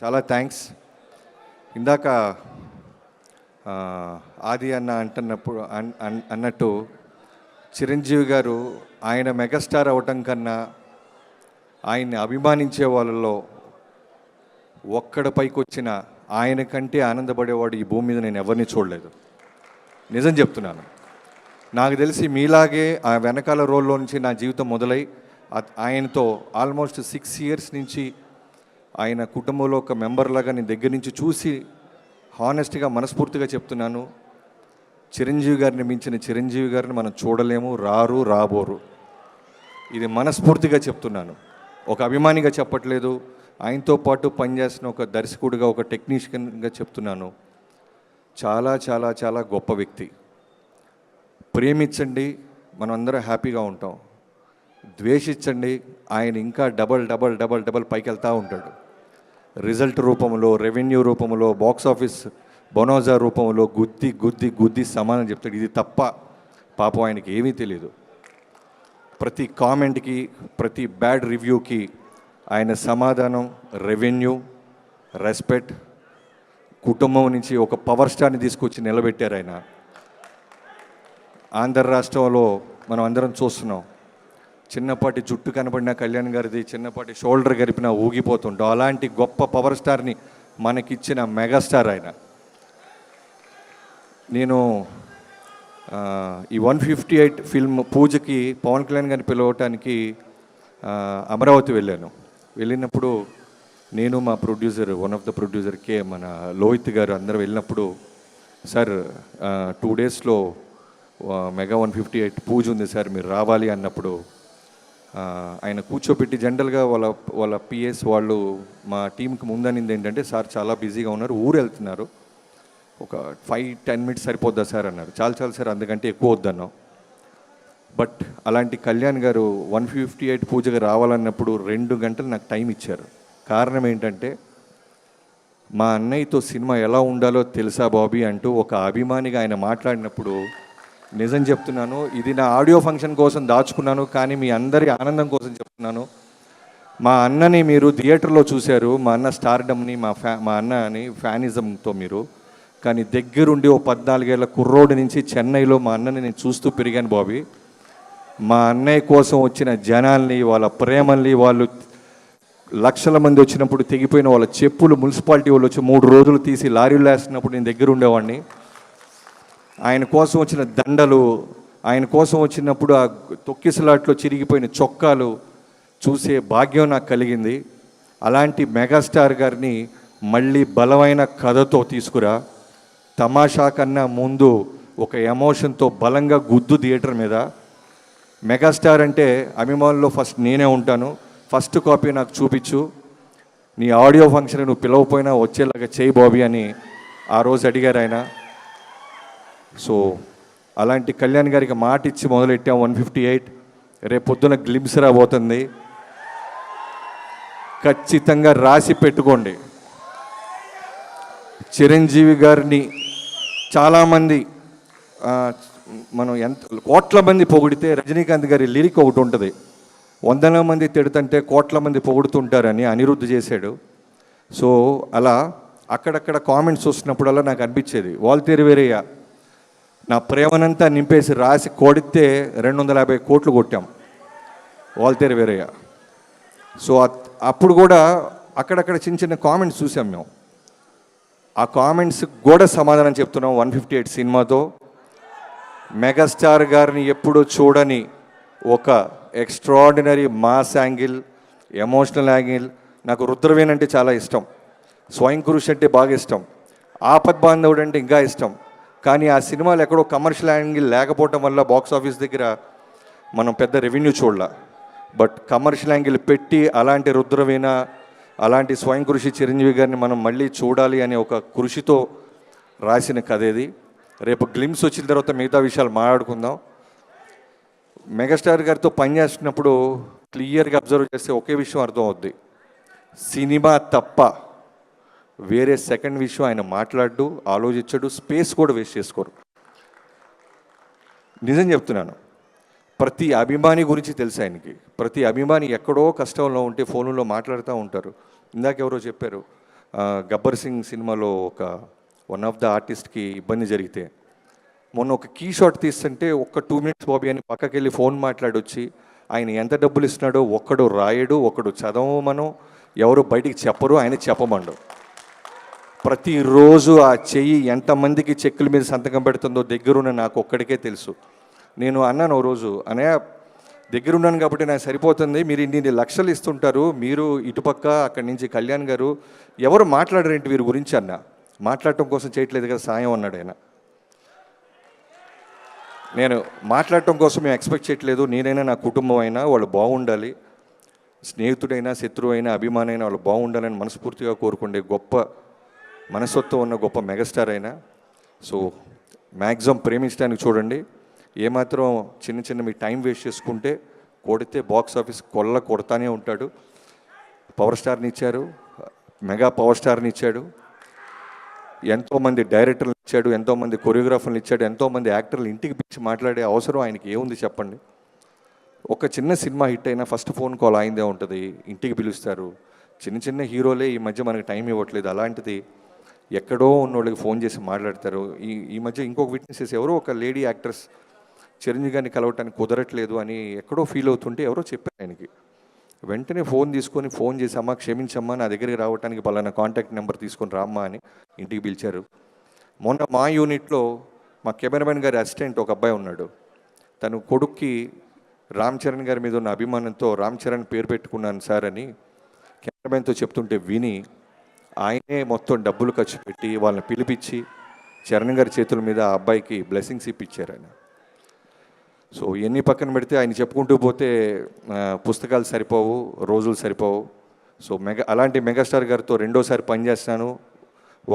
చాలా థ్యాంక్స్. ఇందాక ఆది అన్న అంటున్నప్పుడు అన్నట్టు చిరంజీవి గారు ఆయన మెగాస్టార్ అవటం కన్నా ఆయన్ని అభిమానించే వాళ్ళలో ఒక్కడ పైకి వచ్చిన ఆయన కంటే ఆనందపడేవాడు ఈ భూమి మీద నేను ఎవరిని చూడలేదు. నిజం చెప్తున్నాను. నాకు తెలిసి మీలాగే ఆ వెనకాల రోల్లో నుంచి నా జీవితం మొదలై ఆయనతో ఆల్మోస్ట్ 6 years నుంచి ఆయన కుటుంబంలో ఒక మెంబర్లాగా నేను దగ్గర నుంచి చూసి హానెస్ట్గా మనస్ఫూర్తిగా చెప్తున్నాను, చిరంజీవి గారిని మించిన చిరంజీవి గారిని మనం చూడలేము, రాబోరు. ఇది మనస్ఫూర్తిగా చెప్తున్నాను, ఒక అభిమానిగా చెప్పట్లేదు. ఆయనతో పాటు పనిచేసిన ఒక దర్శకుడిగా, ఒక టెక్నీషియన్గా చెప్తున్నాను. చాలా చాలా చాలా గొప్ప వ్యక్తి. ప్రేమించండి, మనం అందరం హ్యాపీగా ఉంటాం. ద్వేషించండి, ఆయన ఇంకా డబల్ పైకి వెళ్తూ ఉంటాడు. రిజల్ట్ రూపంలో, రెవెన్యూ రూపంలో, బాక్స్ ఆఫీస్ బొనోజా రూపంలో గుద్ది సమానం చెప్తాడు. ఇది తప్ప పాపం ఆయనకి ఏమీ తెలియదు. ప్రతి కామెంట్కి, ప్రతి బ్యాడ్ రివ్యూకి ఆయన సమాధానం రెవెన్యూ, రెస్పెక్ట్, కుటుంబం నుంచి ఒక పవర్ స్టార్ని తీసుకొచ్చి నిలబెట్టారు ఆయన. ఆంధ్ర రాష్ట్రంలో మనం అందరం చూస్తున్నాం, చిన్నపాటి జుట్టు కనబడిన కళ్యాణ్ గారిది, చిన్నపాటి షోల్డర్ గరిపినా ఊగిపోతుంటాం. అలాంటి గొప్ప పవర్ స్టార్ని మనకిచ్చిన మెగాస్టార్ ఆయన. నేను ఈ 158 ఫిల్మ్ పూజకి పవన్ కళ్యాణ్ గారిని పిలవటానికి అమరావతి వెళ్ళినప్పుడు నేను మా producer, one of the producer మన లోహిత్ గారు అందరూ వెళ్ళినప్పుడు, సార్ 2 daysలో మెగా 158 పూజ ఉంది సార్, మీరు రావాలి అన్నప్పుడు ఆయన కూర్చోపెట్టి జనరల్గా వాళ్ళ పిఎస్ వాళ్ళు మా టీంకి ముందనింది ఏంటంటే, సార్ చాలా బిజీగా ఉన్నారు, ఊరు వెళ్తున్నారు, ఒక 5-10 minutes సరిపోద్దా సార్ అన్నారు. చాలు సార్, అందుకంటే ఎక్కువ వద్దన్నాం. బట్ అలాంటి కళ్యాణ్ గారు 158 పూజగా రావాలన్నప్పుడు 2 గంటలు నాకు టైం ఇచ్చారు. కారణం ఏంటంటే, మా అన్నయ్యతో సినిమా ఎలా ఉండాలో తెలుసా బాబీ అంటూ ఒక అభిమానిగా ఆయన మాట్లాడినప్పుడు, నిజం చెప్తున్నాను, ఇది నా ఆడియో ఫంక్షన్ కోసం దాచుకున్నాను, కానీ మీ అందరి ఆనందం కోసం చెప్తున్నాను. మా అన్నని మీరు థియేటర్లో చూశారు, మా అన్న స్టార్డమ్ని, మా అన్నని ఫ్యానిజంతో మీరు, కానీ దగ్గరుండి ఓ 14 ఏళ్ల కుర్రోడి నుంచి చెన్నైలో మా అన్నని నేను చూస్తూ పెరిగాను బాబీ. మా అన్నయ్య కోసం వచ్చిన జనాల్ని, వాళ్ళ ప్రేమల్ని, వాళ్ళు లక్షల మంది వచ్చినప్పుడు తెగిపోయిన వాళ్ళ చెప్పులు మున్సిపాలిటీ వాళ్ళు వచ్చి 3 రోజులు తీసి లారీలు వేస్తున్నప్పుడు నేను దగ్గర ఉండేవాడిని. ఆయన కోసం వచ్చిన దండలు, ఆయన కోసం వచ్చినప్పుడు ఆ తొక్కిసలాట్లో చిరిగిపోయిన చొక్కాలు చూసే భాగ్యం నాకు కలిగింది. అలాంటి మెగాస్టార్ గారిని మళ్ళీ బలమైన కథతో తీసుకురా, తమాషా కన్నా ముందు ఒక ఎమోషన్తో బలంగా గుద్దు థియేటర్ మీద. మెగాస్టార్ అంటే అభిమానుల్లో ఫస్ట్ నేనే ఉంటాను, ఫస్ట్ కాపీ నాకు చూపించు, నీ ఆడియో ఫంక్షన్ నువ్వు పిలవపోయినా వచ్చేలాగా చేయి బాబీ అని ఆ రోజు అడిగారు ఆయన. సో అలాంటి కళ్యాణ్ గారికి మాట ఇచ్చి మొదలెట్టాం 158. రేపు పొద్దున గ్లిమ్స్ రాబోతుంది, ఖచ్చితంగా రాసి పెట్టుకోండి. చిరంజీవి గారిని చాలామంది, మనం కోట్ల మంది పొగిడితే రజనీకాంత్ గారి లిరిక్ ఒకటి ఉంటుంది, 100 మంది తిడుతుంటే కోట్ల మంది పొగుడుతుంటారని అనిరుద్ధ్ చేశాడు. సో అలా అక్కడక్కడ కామెంట్స్ వస్తున్నప్పుడల్లా నాకు అనిపించేది, వాల్తేరు వేరయ్య నా ప్రేమనంతా నింపేసి రాసి కొడితే 250 కోట్లు కొట్టాం వాల్తేరు వేరయ్య. సో అప్పుడు కూడా అక్కడక్కడ చిన్న కామెంట్స్ చూసాం మేము. ఆ కామెంట్స్ కూడా సమాధానం చెప్తున్నాం 158 సినిమాతో. మెగాస్టార్ గారిని ఎప్పుడూ చూడని ఒక extraordinary mass angle, emotional angle. నాకు రుద్రవేణ్ అంటే చాలా ఇష్టం, స్వయం కృషి అంటే బాగా ఇష్టం, ఆపద్ బాంధవుడు అంటే ఇంకా ఇష్టం. కానీ ఆ సినిమాలు ఎక్కడో కమర్షియల్ యాంగిల్ లేకపోవటం వల్ల బాక్స్ ఆఫీస్ దగ్గర మనం పెద్ద రెవెన్యూ చూడాల. బట్ కమర్షియల్ యాంగిల్ పెట్టి అలాంటి రుద్రవీణ, అలాంటి స్వయం కృషి చిరంజీవి గారిని మనం మళ్ళీ చూడాలి అనే ఒక కృషితో రాసిన కథ ఇది. రేపు గ్లిమ్స్ వచ్చిన తర్వాత మిగతా విషయాలు మాట్లాడుకుందాం. మెగాస్టార్ గారితో పనిచేస్తున్నప్పుడు క్లియర్గా అబ్జర్వ్ చేస్తే ఒకే విషయం అర్థం అవుద్ది, సినిమా తప్ప వేరే సెకండ్ విషయం ఆయన మాట్లాడు, ఆలోచించడు, స్పేస్ కూడా వేస్ట్ చేసుకోరు. నిజం చెప్తున్నాను, ప్రతి అభిమాని గురించి తెలుసు ఆయనకి. ప్రతి అభిమాని ఎక్కడో కష్టంలో ఉంటే ఫోన్లో మాట్లాడుతూ ఉంటారు. ఇందాక ఎవరో చెప్పారు, గబ్బర్ సింగ్ సినిమాలో ఒక వన్ ఆఫ్ ద ఆర్టిస్ట్కి ఇబ్బంది జరిగితే మొన్న ఒక కీ షాట్ తీస్తుంటే ఒక్క 2 minutes బాబీ అని పక్కకి వెళ్ళి ఫోన్ మాట్లాడొచ్చి ఆయన ఎంత డబ్బులు ఇస్తున్నాడో ఒక్కడు రాయడు, ఒకడు చదవమను, ఎవరు బయటికి చెప్పరు, ఆయన చెప్పమండు. ప్రతిరోజు ఆ చెయ్యి ఎంతమందికి చెక్కుల మీద సంతకం పెడుతుందో దగ్గరున్న నాకు ఒక్కడికే తెలుసు. నేను అన్నాను ఓ రోజు, అనయ్య దగ్గరున్నాను కాబట్టి నాకు సరిపోతుంది, మీరు ఇన్ని లక్షలు ఇస్తుంటారు, మీరు ఇటుపక్క అక్కడి నుంచి కళ్యాణ్ గారు ఎవరు మాట్లాడరేంటి వీరి గురించి అన్న. మాట్లాడటం కోసం చేయట్లేదు కదా సాయం అన్నాడు ఆయన. నేను మాట్లాడటం కోసం మేము ఎక్స్పెక్ట్ చేయట్లేదు, నేనైనా నా కుటుంబం అయినా వాళ్ళు బాగుండాలి, స్నేహితుడైనా శత్రువు అయినా అభిమానైనా వాళ్ళు బాగుండాలని మనస్ఫూర్తిగా కోరుకుండే గొప్ప మనస్తత్వం ఉన్న గొప్ప మెగాస్టార్ అయినా. సో మ్యాక్సిమం ప్రేమించడానికి చూడండి. ఏమాత్రం చిన్న చిన్న మీ టైం వేస్ట్ చేసుకుంటే కొడితే బాక్స్ ఆఫీస్ కొడతానే ఉంటాడు. పవర్ స్టార్ని ఇచ్చారు, మెగా పవర్ స్టార్ని ఇచ్చాడు, ఎంతోమంది డైరెక్టర్లు ఇచ్చాడు, ఎంతోమంది కొరియోగ్రాఫర్లు ఇచ్చాడు, ఎంతోమంది యాక్టర్లు ఇంటికి పిలిచి మాట్లాడే అవసరం ఆయనకి ఏముంది చెప్పండి. ఒక చిన్న సినిమా హిట్ అయినా ఫస్ట్ ఫోన్ కాల్ అయిందే ఉంటుంది, ఇంటికి పిలుస్తారు. చిన్న చిన్న హీరోలే ఈ మధ్య మనకి టైం ఇవ్వట్లేదు, అలాంటిది ఎక్కడో ఉన్న వాళ్ళకి ఫోన్ చేసి మాట్లాడతారు. ఈ మధ్య ఇంకొక విట్నెసెస్ ఎవరో ఒక లేడీ యాక్ట్రెస్ చిరంజీవి గారిని కలవటానికి కుదరట్లేదు అని ఎక్కడో ఫీల్ అవుతుంటే ఎవరో చెప్పారు ఆయనకి. వెంటనే ఫోన్ చేసి అమ్మ క్షమించమ్మా, నా దగ్గరికి రావడానికి పలానా కాంటాక్ట్ నెంబర్ తీసుకొని రామ్మా అని ఇంటికి పిలిచారు. మొన్న మా యూనిట్లో మా కెమెరామెన్ గారి అసిస్టెంట్ ఒక అబ్బాయి ఉన్నాడు. తను కొడుక్కి రామ్ చరణ్ గారి మీద ఉన్న అభిమానంతో రామ్ చరణ్ పేరు పెట్టుకున్నాను సార్ అని కెమెరామెన్తో చెప్తుంటే విని ఆయనే మొత్తం డబ్బులు ఖర్చు పెట్టి వాళ్ళని పిలిపించి చరణ్ గారి చేతుల మీద ఆ అబ్బాయికి బ్లెస్సింగ్స్ ఇప్పించారు ఆయన. సో ఎన్ని పక్కన పెడితే ఆయన చెప్పుకుంటూ పోతే పుస్తకాలు సరిపోవు, రోజులు సరిపోవు. సో అలాంటి మెగాస్టార్ గారితో రెండోసారి పనిచేస్తాను.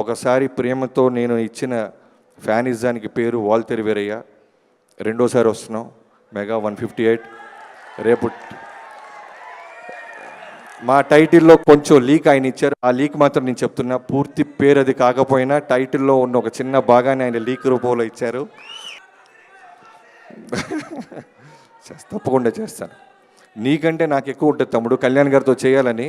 ఒకసారి ప్రేమతో నేను ఇచ్చిన ఫ్యానిజానికి పేరు వాల్తెరి వీరయ్య, రెండోసారి వస్తున్నాం మెగా 158. రేపు మా టైటిల్లో కొంచెం లీక్ ఆయన ఇచ్చారు, ఆ లీక్ మాత్రం నేను చెప్తున్నా, పూర్తి పేరు అది కాకపోయినా టైటిల్లో ఉన్న ఒక చిన్న భాగాన్ని ఆయన లీక్ రూపంలో ఇచ్చారు. తప్పకుండా చేస్తాను. నీకంటే నాకు ఎక్కువ ఉంటుంది తమ్ముడు కళ్యాణ్ గారితో చేయాలని.